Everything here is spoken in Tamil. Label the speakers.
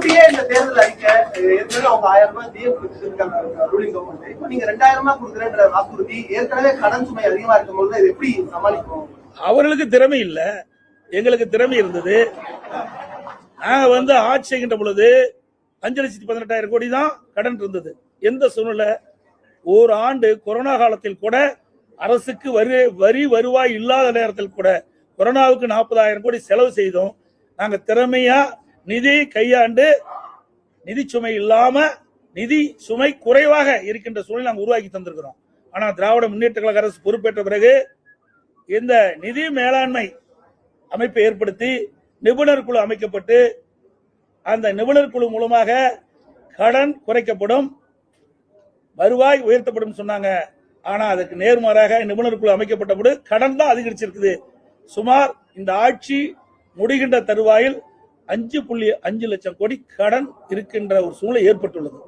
Speaker 1: முன்கூட்டியே இந்த தேர்தல் அறிக்கை ஏற்கனவே அவங்க 1000 ரூபாய் டிஎஃப் கொடுத்துருக்காங்க ரூலிங் கவர்மெண்ட். இப்போ நீங்க 2000 ரூபாய் கொடுக்குறேன்ற வாக்குறுதி ஏற்கனவே கடன் சுமை அதிகமா இருக்கும்போது இது எப்படி சமாளிக்கும்?
Speaker 2: அவர்களுக்கு திறமை இல்ல, எங்களுக்கு திறமை இருந்தது. நாங்க ஆட்சி செய்கின்ற பொழுது 5,18,000 கோடி தான் கடன் இருந்தது. எந்த சூழ்நிலை ஒரு ஆண்டு கொரோனா காலத்தில் கூட அரசுக்கு வரி வருவாய் இல்லாத நேரத்தில் கூட கொரோனாவுக்கு 40,000 கோடி செலவு செய்தோம். நாங்க திறமையா நிதி கையாண்டு நிதி சுமை இல்லாம நிதி சுமை குறைவாக இருக்கின்ற சூழலை நாங்கள் உருவாக்கி தந்திருக்கிறோம். ஆனா திராவிட முன்னேற்ற கழக அரசு பொறுப்பேற்ற பிறகு இந்த நிதி மேலாண்மை அமைப்பை ஏற்படுத்தி நிபுணர் குழு அமைக்கப்பட்டு அந்த நிபுணர் குழு மூலமாக கடன் குறைக்கப்படும், வருவாய் உயர்த்தப்படும் சொன்னாங்க. ஆனா அதுக்கு நேர்மாறாக நிபுணர் குழு அமைக்கப்பட்டபோது கடன் தான் அதிகரிச்சிருக்குது. சுமார் இந்த ஆட்சி முடிகின்ற தருவாயில் 5.5 லட்சம் கோடி கடன் இருக்கின்ற ஒரு சூழ்நிலை ஏற்பட்டுள்ளது.